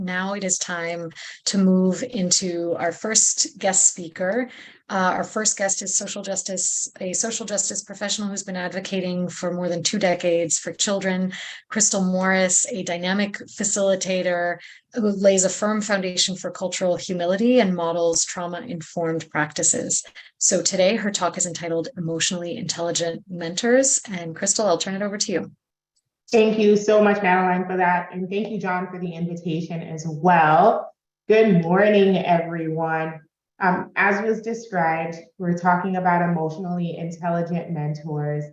Now it is time to move into our first guest speaker. Our first guest is a social justice professional who's been advocating for more than 2 decades for children. Crystal Morris, a dynamic facilitator who lays a firm foundation for cultural humility and models trauma-informed practices. So today her talk is entitled Emotionally Intelligent Mentors. And Crystal, I'll turn it over to you. Thank you so much, Madeline, for that. And thank you, John, for the invitation as well. Good morning, everyone. As was described, we're talking about emotionally intelligent mentors.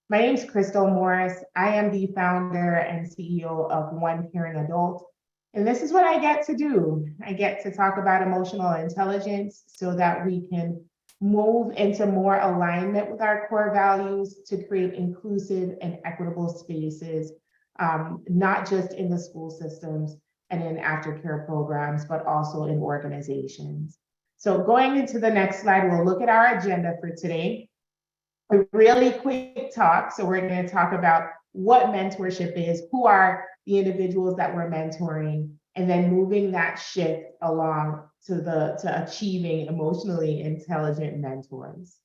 My name is Crystal Morris. I am the founder and CEO of One Caring Adult. And this is what I get to do. I get to talk about emotional intelligence so that we can move into more alignment with our core values to create inclusive and equitable spaces, not just in the school systems and in aftercare programs, but also in organizations. So going into the next slide, we'll look at our agenda for today. A really quick talk. So we're going to talk about what mentorship is, who are the individuals that we're mentoring, and then moving that shift along to achieving emotionally intelligent mentors.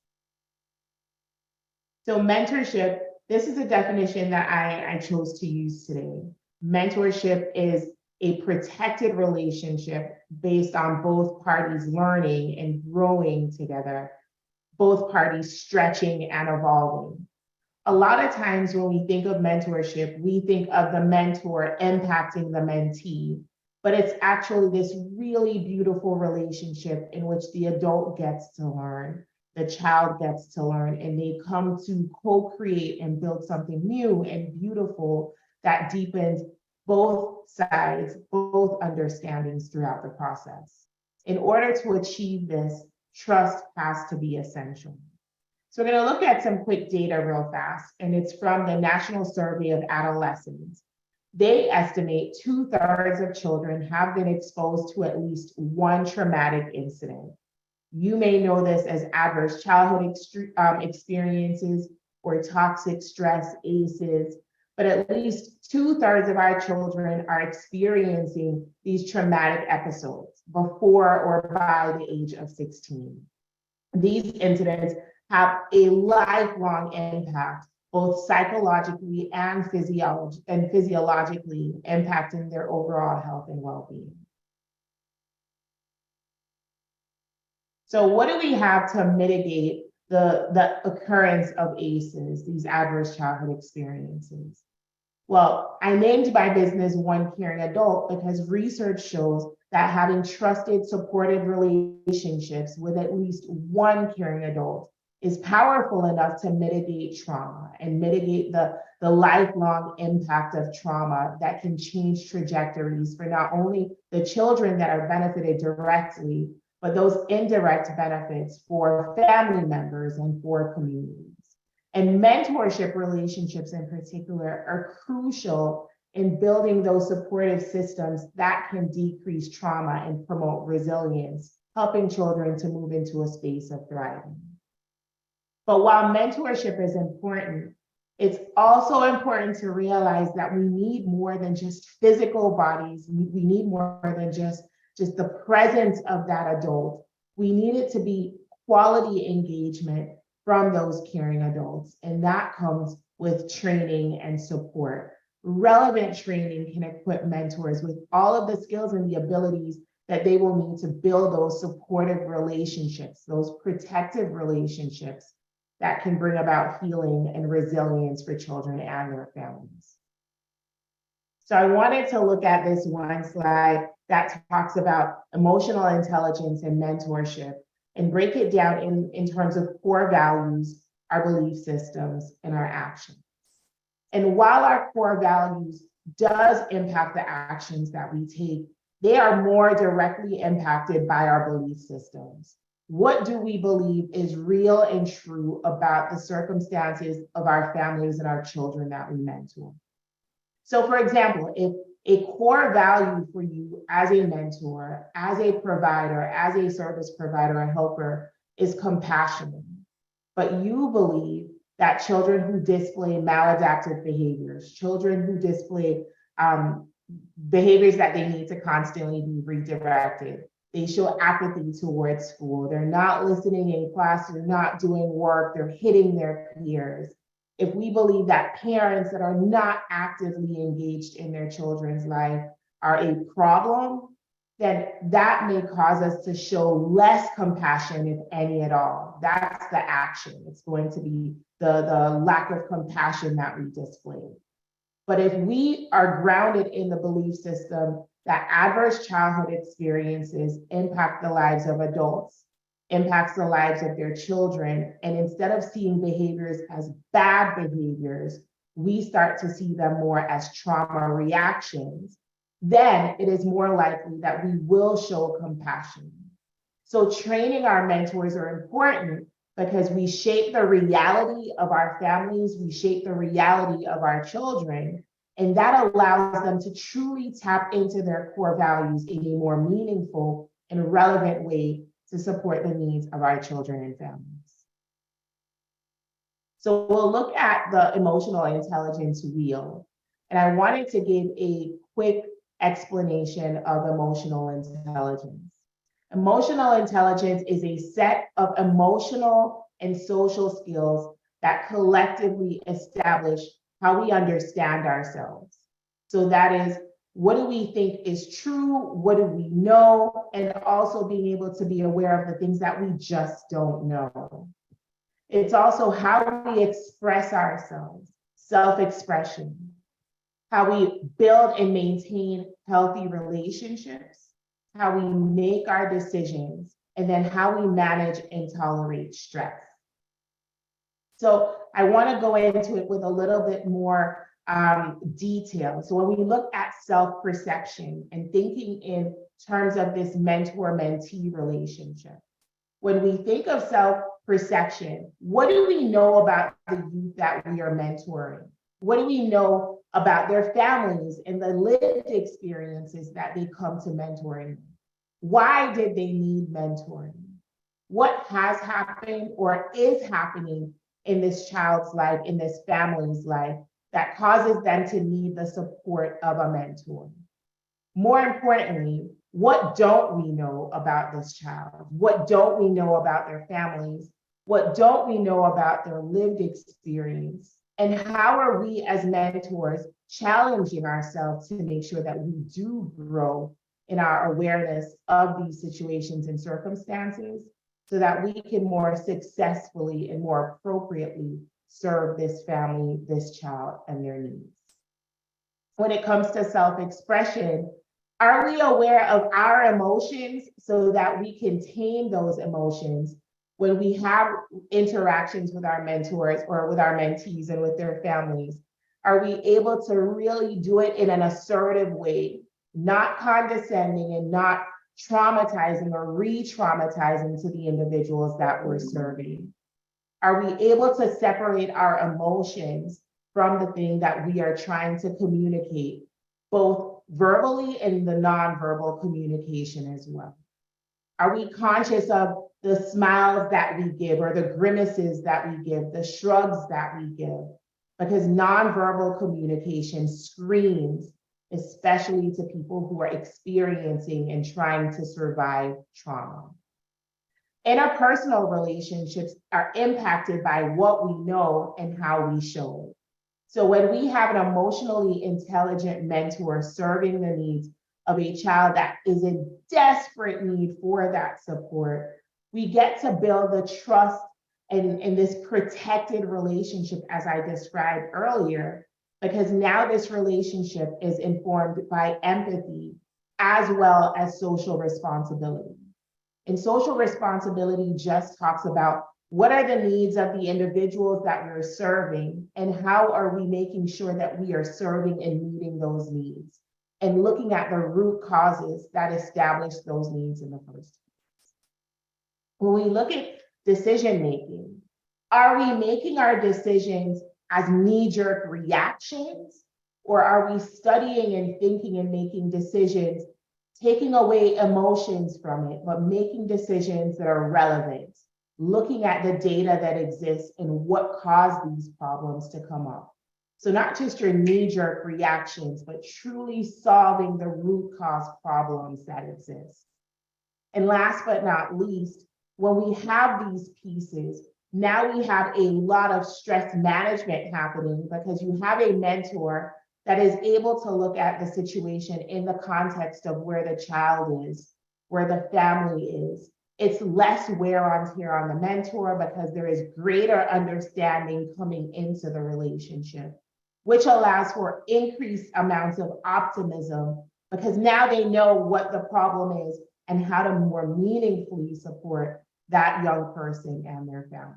So mentorship, this is a definition that I chose to use today. Mentorship is a protected relationship based on both parties learning and growing together, both parties stretching and evolving. A lot of times when we think of mentorship, we think of the mentor impacting the mentee, but it's actually this really beautiful relationship in which the adult gets to learn, the child gets to learn, and they come to co-create and build something new and beautiful that deepens both sides, both understandings throughout the process. In order to achieve this, trust has to be essential. So we're going to look at some quick data real fast, and it's from the National Survey of Adolescents. They estimate 2/3 of children have been exposed to at least one traumatic incident. You may know this as adverse childhood experiences or toxic stress, ACEs, but at least 2/3 of our children are experiencing these traumatic episodes before or by the age of 16. These incidents have a lifelong impact, both psychologically and physiologically, impacting their overall health and well-being. So what do we have to mitigate the occurrence of ACEs, these adverse childhood experiences? Well, I named my business One Caring Adult because research shows that having trusted, supportive relationships with at least one caring adult is powerful enough to mitigate trauma and mitigate the lifelong impact of trauma that can change trajectories for not only the children that are benefited directly, but those indirect benefits for family members and for communities. And mentorship relationships in particular are crucial in building those supportive systems that can decrease trauma and promote resilience, helping children to move into a space of thriving. But while mentorship is important, it's also important to realize that we need more than just physical bodies. We need more than just the presence of that adult. We need it to be quality engagement from those caring adults, and that comes with training and support. Relevant training can equip mentors with all of the skills and the abilities that they will need to build those supportive relationships, those protective relationships that can bring about healing and resilience for children and their families. So I wanted to look at this one slide that talks about emotional intelligence and mentorship and break it down in terms of core values, our belief systems, and our actions. And while our core values does impact the actions that we take, they are more directly impacted by our belief systems. What do we believe is real and true about the circumstances of our families and our children that we mentor? So for example, if a core value for you as a mentor, as a provider, as a service provider, a helper is compassion, but you believe that children who display maladaptive behaviors, children who display behaviors that they need to constantly be redirected. They show apathy towards school. They're not listening in class, they're not doing work, they're hitting their peers. If we believe that parents that are not actively engaged in their children's life are a problem, then that may cause us to show less compassion, if any at all. That's the action. It's going to be the lack of compassion that we display. But if we are grounded in the belief system that adverse childhood experiences impact the lives of adults, impacts the lives of their children, and instead of seeing behaviors as bad behaviors, we start to see them more as trauma reactions, then it is more likely that we will show compassion. So training our mentors are important because we shape the reality of our families, we shape the reality of our children, and that allows them to truly tap into their core values in a more meaningful and relevant way to support the needs of our children and families. So we'll look at the emotional intelligence wheel, and I wanted to give a quick explanation of emotional intelligence. Emotional intelligence is a set of emotional and social skills that collectively establish how we understand ourselves. So that is, what do we think is true? What do we know? And also being able to be aware of the things that we just don't know. It's also how we express ourselves, self-expression, how we build and maintain healthy relationships, how we make our decisions, and then how we manage and tolerate stress. So I want to go into it with a little bit more detail. So when we look at self-perception and thinking in terms of this mentor-mentee relationship, when we think of self-perception, what do we know about the youth that we are mentoring? What do we know about their families and the lived experiences that they come to mentoring? Why did they need mentoring? What has happened or is happening in this child's life, in this family's life, that causes them to need the support of a mentor? More importantly, what don't we know about this child? What don't we know about their families? What don't we know about their lived experience? And how are we as mentors challenging ourselves to make sure that we do grow in our awareness of these situations and circumstances so that we can more successfully and more appropriately serve this family, this child, and their needs? When it comes to self-expression, are we aware of our emotions so that we can tame those emotions when we have interactions with our mentors or with our mentees and with their families? Are we able to really do it in an assertive way, not condescending and not traumatizing or re-traumatizing to the individuals that we're serving? Are we able to separate our emotions from the thing that we are trying to communicate, both verbally and the nonverbal communication as well? Are we conscious of the smiles that we give or the grimaces that we give, the shrugs that we give? Because nonverbal communication screams, especially to people who are experiencing and trying to survive trauma. Interpersonal relationships are impacted by what we know and how we show it. So when we have an emotionally intelligent mentor serving the needs of a child that is in desperate need for that support, we get to build the trust and this protected relationship, as I described earlier, because now this relationship is informed by empathy as well as social responsibility. And social responsibility just talks about what are the needs of the individuals that we're serving and how are we making sure that we are serving and meeting those needs and looking at the root causes that establish those needs in the first place. When we look at decision making, are we making our decisions as knee-jerk reactions, or are we studying and thinking and making decisions, taking away emotions from it, but making decisions that are relevant, looking at the data that exists and what caused these problems to come up? So not just your knee-jerk reactions, but truly solving the root cause problems that exist. And last but not least, when we have these pieces, now we have a lot of stress management happening because you have a mentor that is able to look at the situation in the context of where the child is, where the family is. It's less wear on tear on the mentor because there is greater understanding coming into the relationship, which allows for increased amounts of optimism because now they know what the problem is and how to more meaningfully support that young person and their family.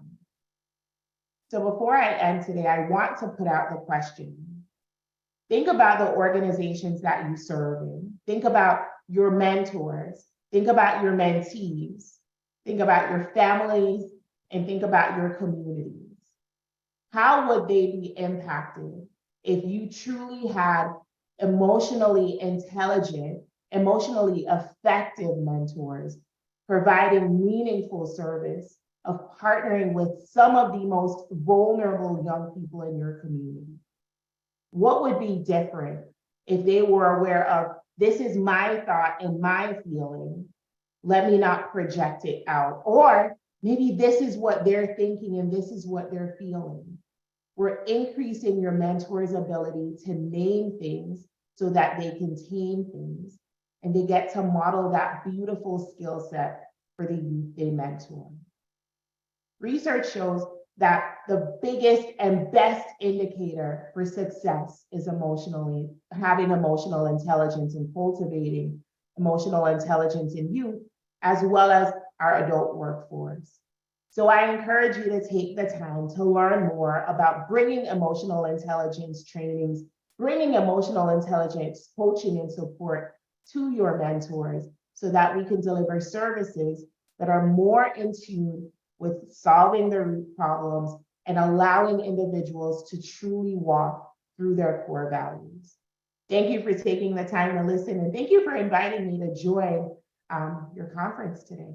So before I end today, I want to put out the question. Think about the organizations that you serve in. Think about your mentors. Think about your mentees. Think about your families and think about your communities. How would they be impacted if you truly had emotionally intelligent, emotionally effective mentors providing meaningful service of partnering with some of the most vulnerable young people in your community? What would be different if they were aware of, this is my thought and my feeling, let me not project it out, or maybe this is what they're thinking and this is what they're feeling. We're increasing your mentor's ability to name things so that they can tame things and they get to model that beautiful skill set for the youth they mentor. Research shows that the biggest and best indicator for success is having emotional intelligence and cultivating emotional intelligence in youth, as well as our adult workforce. So I encourage you to take the time to learn more about bringing emotional intelligence trainings, bringing emotional intelligence coaching and support to your mentors so that we can deliver services that are more in tune with solving the root problems and allowing individuals to truly walk through their core values. Thank you for taking the time to listen, and thank you for inviting me to join your conference today.